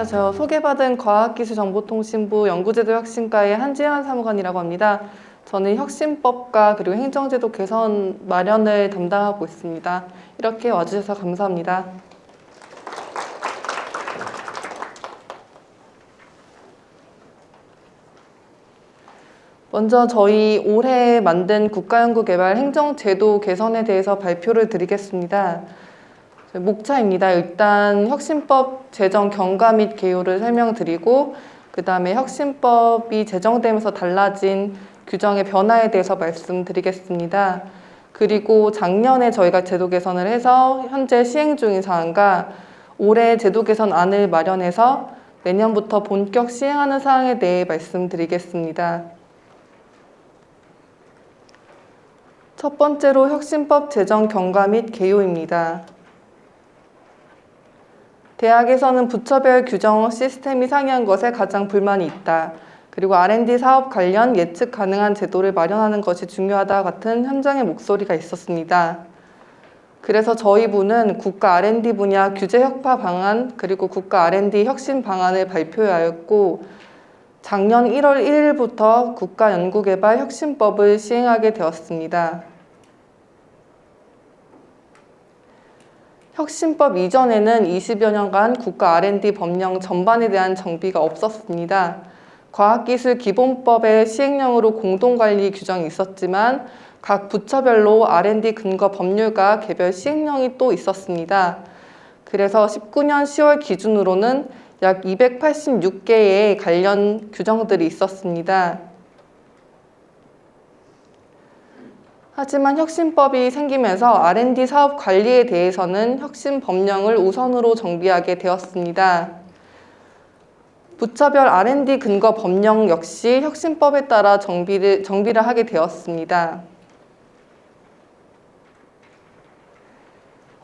안녕하세요. 저 소개받은 과학기술정보통신부 연구제도 혁신과의 한지연 사무관이라고 합니다. 저는 혁신법과 그리고 행정제도 개선 마련을 담당하고 있습니다. 이렇게 와주셔서 감사합니다. 먼저 저희 올해 만든 국가연구개발 행정제도 개선에 대해서 발표를 드리겠습니다. 목차입니다. 일단 혁신법 제정 경과 및 개요를 설명드리고 그 다음에 혁신법이 제정되면서 달라진 규정의 변화에 대해서 말씀드리겠습니다. 그리고 작년에 저희가 제도 개선을 해서 현재 시행 중인 사항과 올해 제도 개선안을 마련해서 내년부터 본격 시행하는 사항에 대해 말씀드리겠습니다. 첫 번째로 혁신법 제정 경과 및 개요입니다. 대학에서는 부처별 규정 시스템이 상이한 것에 가장 불만이 있다. 그리고 R&D 사업 관련 예측 가능한 제도를 마련하는 것이 중요하다 같은 현장의 목소리가 있었습니다. 그래서 저희 부는 국가 R&D 분야 규제 혁파 방안 그리고 국가 R&D 혁신 방안을 발표하였고 작년 1월 1일부터 국가연구개발 혁신법을 시행하게 되었습니다. 혁신법 이전에는 20여 년간 국가 R&D 법령 전반에 대한 정비가 없었습니다. 과학기술기본법의 시행령으로 공동관리 규정이 있었지만 각 부처별로 R&D 근거 법률과 개별 시행령이 또 있었습니다. 그래서 19년 10월 기준으로는 약 286개의 관련 규정들이 있었습니다. 하지만 혁신법이 생기면서 R&D 사업 관리에 대해서는 혁신 법령을 우선으로 정비하게 되었습니다. 부처별 R&D 근거 법령 역시 혁신법에 따라 정비를 하게 되었습니다.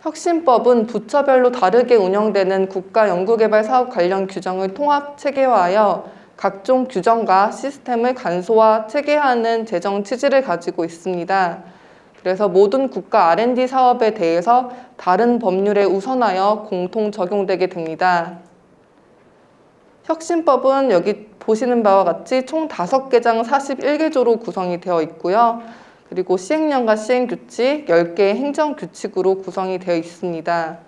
혁신법은 부처별로 다르게 운영되는 국가연구개발 사업 관련 규정을 통합 체계화하여 각종 규정과 시스템을 간소화, 체계화하는 제정 취지를 가지고 있습니다. 그래서 모든 국가 R&D 사업에 대해서 다른 법률에 우선하여 공통 적용되게 됩니다. 혁신법은 여기 보시는 바와 같이 총 5개장 41개조로 구성이 되어 있고요. 그리고 시행령과 시행규칙, 10개의 행정규칙으로 구성이 되어 있습니다.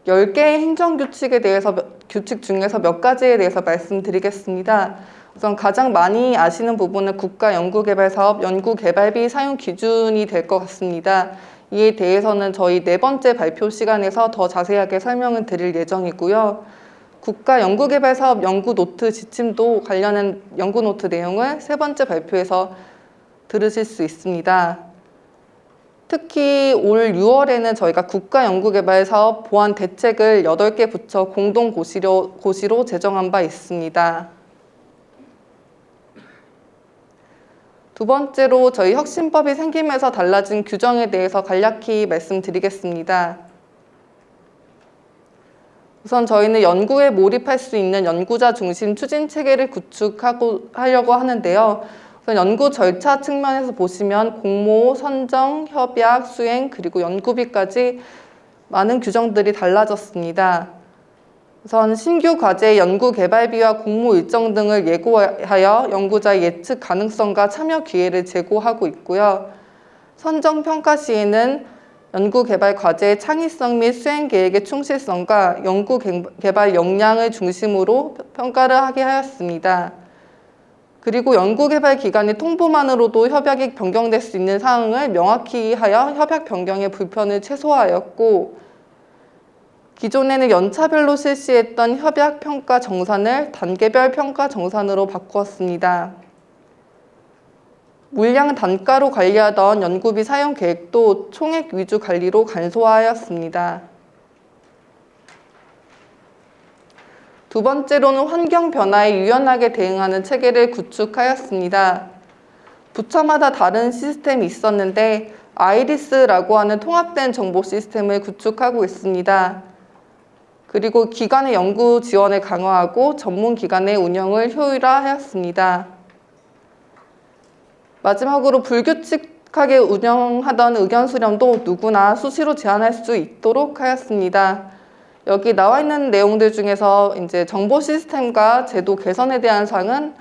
10개의 행정규칙에 대해서 규칙 중에서 몇 가지에 대해서 말씀드리겠습니다. 우선 가장 많이 아시는 부분은 국가연구개발사업 연구개발비 사용 기준이 될 것 같습니다. 이에 대해서는 저희 4번째 발표 시간에서 더 자세하게 설명을 드릴 예정이고요. 국가연구개발사업 연구노트 지침도 관련한 연구노트 내용을 3번째 발표에서 들으실 수 있습니다. 특히 올 6월에는 저희가 국가연구개발사업 보완 대책을 8개 부처 공동고시로 제정한 바 있습니다. 두 번째로 저희 혁신법이 생기면서 달라진 규정에 대해서 간략히 말씀드리겠습니다. 우선 저희는 연구에 몰입할 수 있는 연구자 중심 추진 체계를 구축하려고 하는데요. 연구 절차 측면에서 보시면 공모, 선정, 협약, 수행, 그리고 연구비까지 많은 규정들이 달라졌습니다. 우선 신규 과제 연구 개발비와 공모 일정 등을 예고하여 연구자의 예측 가능성과 참여 기회를 제고하고 있고요. 선정 평가 시에는 연구 개발 과제의 창의성 및 수행 계획의 충실성과 연구 개발 역량을 중심으로 평가를 하게 하였습니다. 그리고 연구개발 기관의 통보만으로도 협약이 변경될 수 있는 사항을 명확히 하여 협약 변경의 불편을 최소화하였고 기존에는 연차별로 실시했던 협약 평가 정산을 단계별 평가 정산으로 바꾸었습니다. 물량 단가로 관리하던 연구비 사용 계획도 총액 위주 관리로 간소화하였습니다. 두 번째로는 환경 변화에 유연하게 대응하는 체계를 구축하였습니다. 부처마다 다른 시스템이 있었는데 아이리스라고 하는 통합된 정보 시스템을 구축하고 있습니다. 그리고 기관의 연구 지원을 강화하고 전문 기관의 운영을 효율화하였습니다. 마지막으로 불규칙 하게 운영하던 의견 수렴도 누구나 수시로 제안할 수 있도록 하였습니다. 여기 나와 있는 내용들 중에서 이제 정보 시스템과 제도 개선에 대한 사항은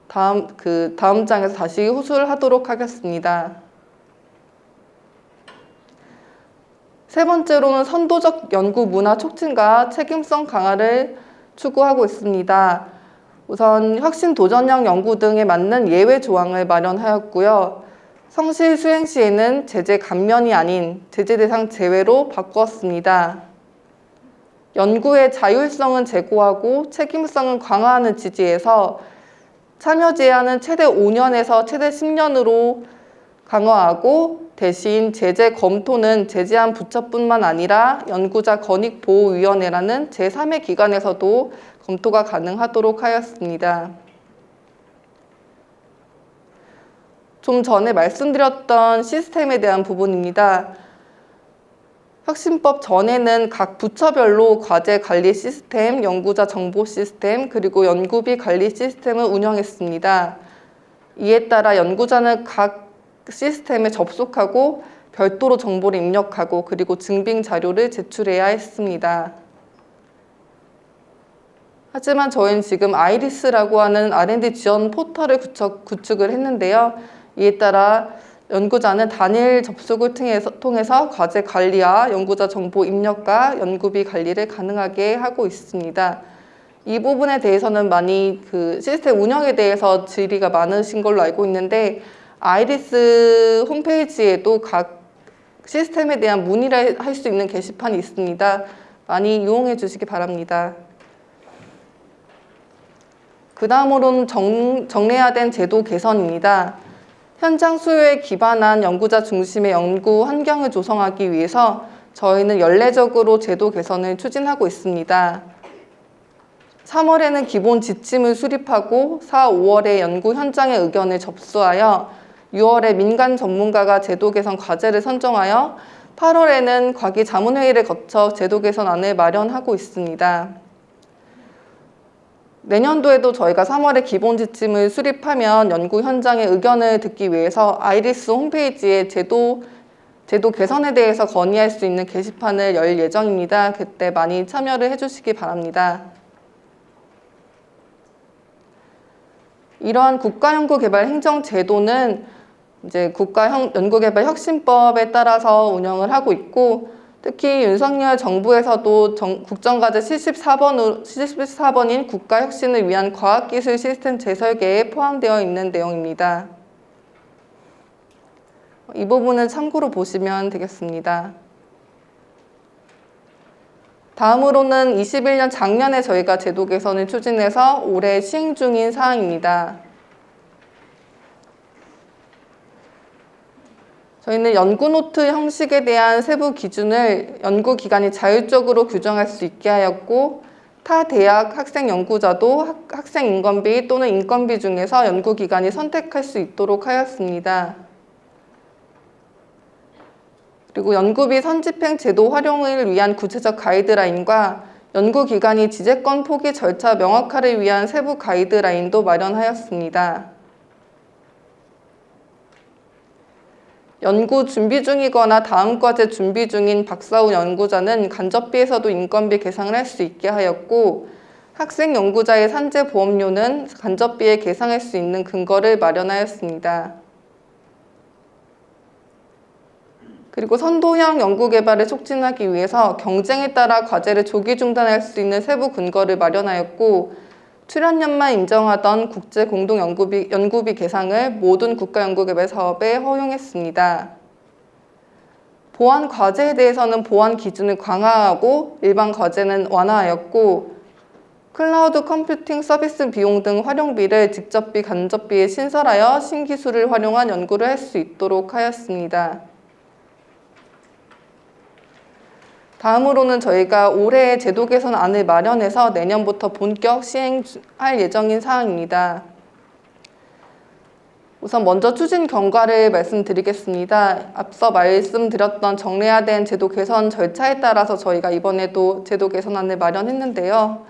다음 장에서 다시 호술하도록 하겠습니다. 세 번째로는 선도적 연구 문화 촉진과 책임성 강화를 추구하고 있습니다. 우선 혁신 도전형 연구 등에 맞는 예외 조항을 마련하였고요. 성실 수행 시에는 제재 감면이 아닌 제재 대상 제외로 바꾸었습니다. 연구의 자율성은 제고하고 책임성은 강화하는 취지에서 참여 제한은 최대 5년에서 최대 10년으로 강화하고 대신 제재 검토는 제재한 부처뿐만 아니라 연구자 권익보호위원회라는 제3의 기관에서도 검토가 가능하도록 하였습니다. 좀 전에 말씀드렸던 시스템에 대한 부분입니다. 혁신법 전에는 각 부처별로 과제 관리 시스템, 연구자 정보 시스템, 그리고 연구비 관리 시스템을 운영했습니다. 이에 따라 연구자는 각 시스템에 접속하고 별도로 정보를 입력하고 그리고 증빙 자료를 제출해야 했습니다. 하지만 저희는 지금 아이리스라고 하는 R&D 지원 포털을 구축을 했는데요. 이에 따라 연구자는 단일 접속을 통해서 과제 관리와 연구자 정보 입력과 연구비 관리를 가능하게 하고 있습니다. 이 부분에 대해서는 많이 시스템 운영에 대해서 질의가 많으신 걸로 알고 있는데 아이리스 홈페이지에도 각 시스템에 대한 문의를 할 수 있는 게시판이 있습니다. 많이 이용해 주시기 바랍니다. 그 다음으로는 정례화된 제도 개선입니다. 현장 수요에 기반한 연구자 중심의 연구 환경을 조성하기 위해서 저희는 연례적으로 제도 개선을 추진하고 있습니다. 3월에는 기본 지침을 수립하고 4, 5월에 연구 현장의 의견을 접수하여 6월에 민간 전문가가 제도 개선 과제를 선정하여 8월에는 과기 자문회의를 거쳐 제도 개선안을 마련하고 있습니다. 내년도에도 저희가 3월에 기본 지침을 수립하면 연구 현장의 의견을 듣기 위해서 아이리스 홈페이지에 제도 개선에 대해서 건의할 수 있는 게시판을 열 예정입니다. 그때 많이 참여를 해주시기 바랍니다. 이러한 국가연구개발 행정제도는 이제 국가연구개발혁신법에 따라서 운영을 하고 있고 특히 윤석열 정부에서도 국정과제 74번인 국가혁신을 위한 과학기술 시스템 재설계에 포함되어 있는 내용입니다. 이 부분은 참고로 보시면 되겠습니다. 다음으로는 21년 작년에 저희가 제도 개선을 추진해서 올해 시행 중인 사항입니다. 저희는 연구노트 형식에 대한 세부 기준을 연구기관이 자율적으로 규정할 수 있게 하였고 타 대학 학생 연구자도 학생 인건비 또는 인건비 중에서 연구기관이 선택할 수 있도록 하였습니다. 그리고 연구비 선집행 제도 활용을 위한 구체적 가이드라인과 연구기관이 지재권 포기 절차 명확화를 위한 세부 가이드라인도 마련하였습니다. 연구 준비 중이거나 다음 과제 준비 중인 박사후 연구자는 간접비에서도 인건비 계상을 할 수 있게 하였고 학생 연구자의 산재 보험료는 간접비에 계상할 수 있는 근거를 마련하였습니다. 그리고 선도형 연구개발을 촉진하기 위해서 경쟁에 따라 과제를 조기 중단할 수 있는 세부 근거를 마련하였고 출연료만 인정하던 국제 공동 연구비 계상을 모든 국가연구개발 사업에 허용했습니다. 보안 과제에 대해서는 보안 기준을 강화하고 일반 과제는 완화하였고 클라우드 컴퓨팅 서비스 비용 등 활용비를 직접비, 간접비에 신설하여 신기술을 활용한 연구를 할 수 있도록 하였습니다. 다음으로는 저희가 올해 제도 개선안을 마련해서 내년부터 본격 시행할 예정인 사항입니다. 우선 먼저 추진 경과를 말씀드리겠습니다. 앞서 말씀드렸던 정례화된 제도 개선 절차에 따라서 저희가 이번에도 제도 개선안을 마련했는데요.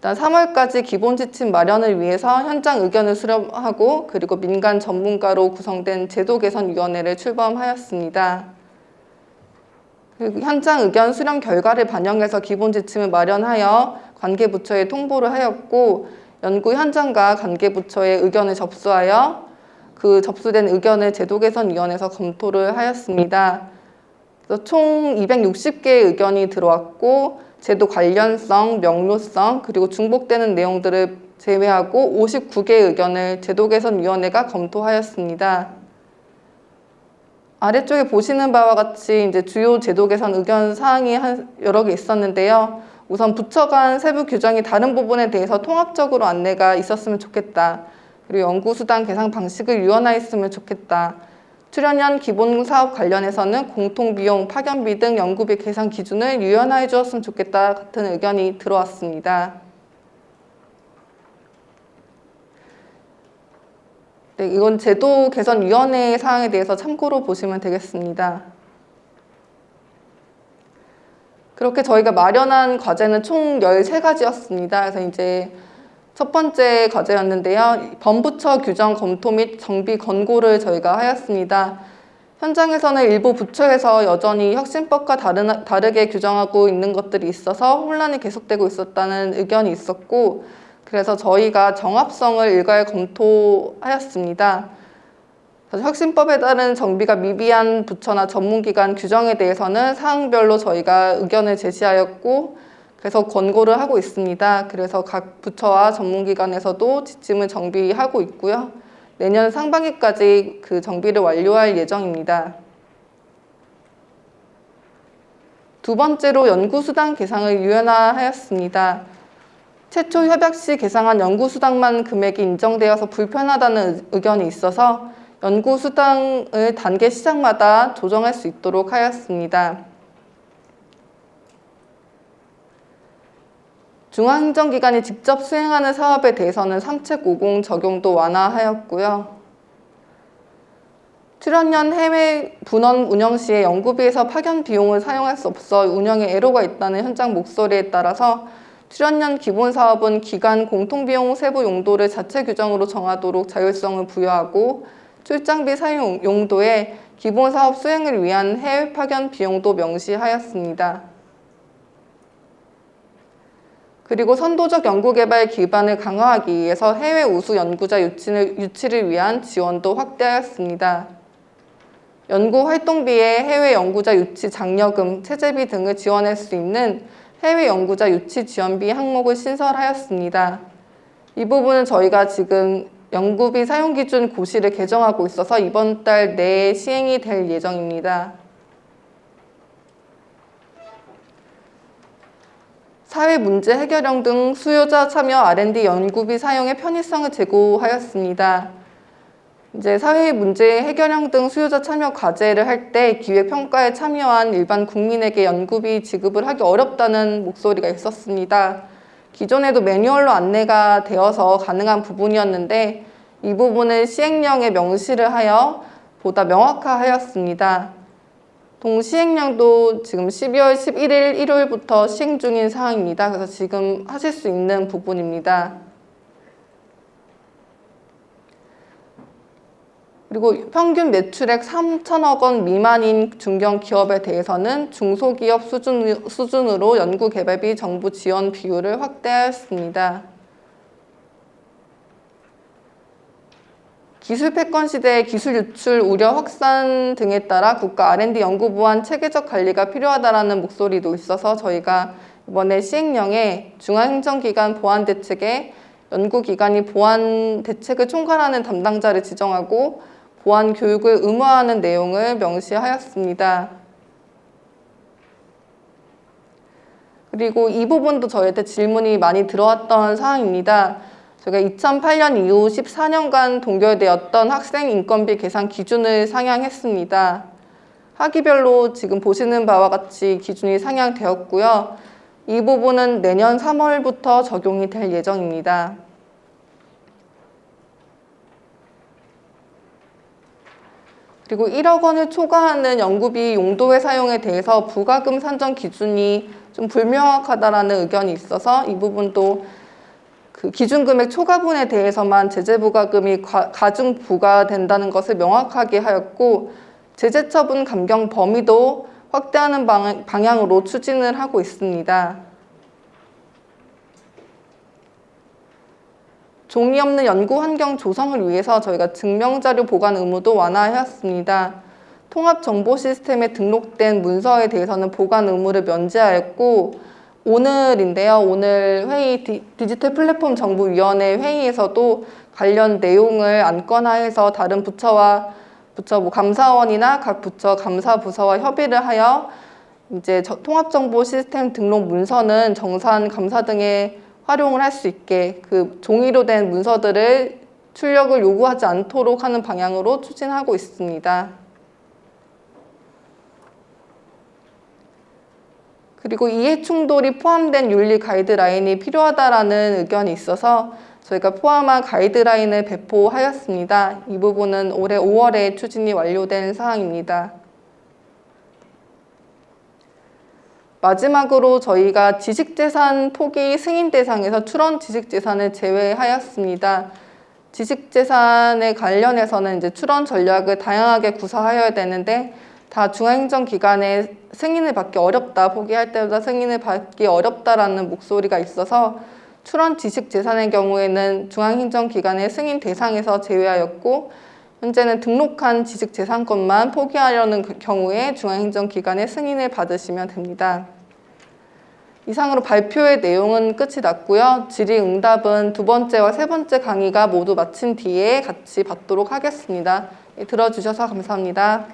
일단 3월까지 기본 지침 마련을 위해서 현장 의견을 수렴하고 그리고 민간 전문가로 구성된 제도 개선 위원회를 출범하였습니다. 그리고 현장 의견 수렴 결과를 반영해서 기본 지침을 마련하여 관계 부처에 통보를 하였고 연구 현장과 관계 부처의 의견을 접수하여 그 접수된 의견을 제도 개선 위원회에서 검토를 하였습니다. 그래서 총 260개의 의견이 들어왔고 제도 관련성, 명료성, 그리고 중복되는 내용들을 제외하고 59개의 의견을 제도개선위원회가 검토하였습니다. 아래쪽에 보시는 바와 같이 이제 주요 제도 개선 의견 사항이 여러 개 있었는데요. 우선 부처 간 세부 규정이 다른 부분에 대해서 통합적으로 안내가 있었으면 좋겠다. 그리고 연구수당 계산 방식을 유연화했으면 좋겠다. 출연연 기본 사업 관련해서는 공통비용, 파견비 등 연구비 계산 기준을 유연화해 주었으면 좋겠다 같은 의견이 들어왔습니다. 네, 이건 제도 개선위원회 사항에 대해서 참고로 보시면 되겠습니다. 그렇게 저희가 마련한 과제는 총 13가지였습니다. 그래서 이제 첫 번째 과제였는데요. 범부처 규정 검토 및 정비 권고를 저희가 하였습니다. 현장에서는 일부 부처에서 여전히 혁신법과 다르게 규정하고 있는 것들이 있어서 혼란이 계속되고 있었다는 의견이 있었고 그래서 저희가 정합성을 일괄 검토하였습니다. 혁신법에 따른 정비가 미비한 부처나 전문기관 규정에 대해서는 사항별로 저희가 의견을 제시하였고 그래서 권고를 하고 있습니다. 그래서 각 부처와 전문기관에서도 지침을 정비하고 있고요. 내년 상반기까지 그 정비를 완료할 예정입니다. 두 번째로 연구수당 계상을 유연화하였습니다. 최초 협약 시 계상한 연구수당만 금액이 인정되어서 불편하다는 의견이 있어서 연구수당을 단계 시작마다 조정할 수 있도록 하였습니다. 중앙행정기관이 직접 수행하는 사업에 대해서는 상책50 적용도 완화하였고요. 출연연 해외 분원 운영 시에 연구비에서 파견 비용을 사용할 수 없어 운영에 애로가 있다는 현장 목소리에 따라서 출연연 기본 사업은 기관 공통비용 세부 용도를 자체 규정으로 정하도록 자율성을 부여하고 출장비 사용 용도에 기본 사업 수행을 위한 해외 파견 비용도 명시하였습니다. 그리고 선도적 연구개발 기반을 강화하기 위해서 해외 우수 연구자 유치를 위한 지원도 확대하였습니다. 연구활동비에 해외 연구자 유치 장려금, 체재비 등을 지원할 수 있는 해외 연구자 유치 지원비 항목을 신설하였습니다. 이 부분은 저희가 지금 연구비 사용기준 고시를 개정하고 있어서 이번 달 내에 시행이 될 예정입니다. 사회문제 해결형 등 수요자 참여 R&D 연구비 사용의 편의성을 제고하였습니다. 이제 사회문제 해결형 등 수요자 참여 과제를 할 때 기획평가에 참여한 일반 국민에게 연구비 지급을 하기 어렵다는 목소리가 있었습니다. 기존에도 매뉴얼로 안내가 되어서 가능한 부분이었는데 이 부분을 시행령에 명시를 하여 보다 명확화하였습니다. 동시행령도 지금 12월 11일 일요일부터 시행 중인 사항입니다. 그래서 지금 하실 수 있는 부분입니다. 그리고 평균 매출액 3천억 원 미만인 중견기업에 대해서는 중소기업 수준으로 연구개발비 정부 지원 비율을 확대하였습니다. 기술 패권 시대의 기술 유출 우려 확산 등에 따라 국가 R&D 연구보안 체계적 관리가 필요하다는 목소리도 있어서 저희가 이번에 시행령에 중앙행정기관 보안 대책에 연구기관이 보안 대책을 총괄하는 담당자를 지정하고 보안 교육을 의무화하는 내용을 명시하였습니다. 그리고 이 부분도 저희한테 질문이 많이 들어왔던 사항입니다. 저희가 2008년 이후 14년간 동결되었던 학생 인건비 계산 기준을 상향했습니다. 학기별로 지금 보시는 바와 같이 기준이 상향되었고요. 이 부분은 내년 3월부터 적용이 될 예정입니다. 그리고 1억 원을 초과하는 연구비 용도의 사용에 대해서 부가금 산정 기준이 좀 불명확하다는 의견이 있어서 이 부분도 그 기준금액 초과분에 대해서만 제재 부과금이 가중 부과된다는 것을 명확하게 하였고, 제재 처분 감경 범위도 확대하는 방향으로 추진을 하고 있습니다. 종이 없는 연구 환경 조성을 위해서 저희가 증명자료 보관 의무도 완화하였습니다. 통합 정보 시스템에 등록된 문서에 대해서는 보관 의무를 면제하였고, 오늘인데요. 오늘 회의 디지털 플랫폼 정보위원회 회의에서도 관련 내용을 안건화해서 다른 부처 감사원이나 각 부처 감사부서와 협의를 하여 이제 통합정보 시스템 등록 문서는 정산, 감사 등에 활용을 할 수 있게 그 종이로 된 문서들을 출력을 요구하지 않도록 하는 방향으로 추진하고 있습니다. 그리고 이해 충돌이 포함된 윤리 가이드라인이 필요하다라는 의견이 있어서 저희가 포함한 가이드라인을 배포하였습니다. 이 부분은 올해 5월에 추진이 완료된 사항입니다. 마지막으로 저희가 지식재산 포기 승인 대상에서 출원 지식재산을 제외하였습니다. 지식재산에 관련해서는 이제 출원 전략을 다양하게 구사하여야 되는데 다 중앙행정기관의 승인을 받기 어렵다, 포기할 때보다 승인을 받기 어렵다라는 목소리가 있어서 출원 지식재산의 경우에는 중앙행정기관의 승인 대상에서 제외하였고, 현재는 등록한 지식재산권만 포기하려는 경우에 중앙행정기관의 승인을 받으시면 됩니다. 이상으로 발표의 내용은 끝이 났고요. 질의응답은 두 번째와 세 번째 강의가 모두 마친 뒤에 같이 받도록 하겠습니다. 들어주셔서 감사합니다.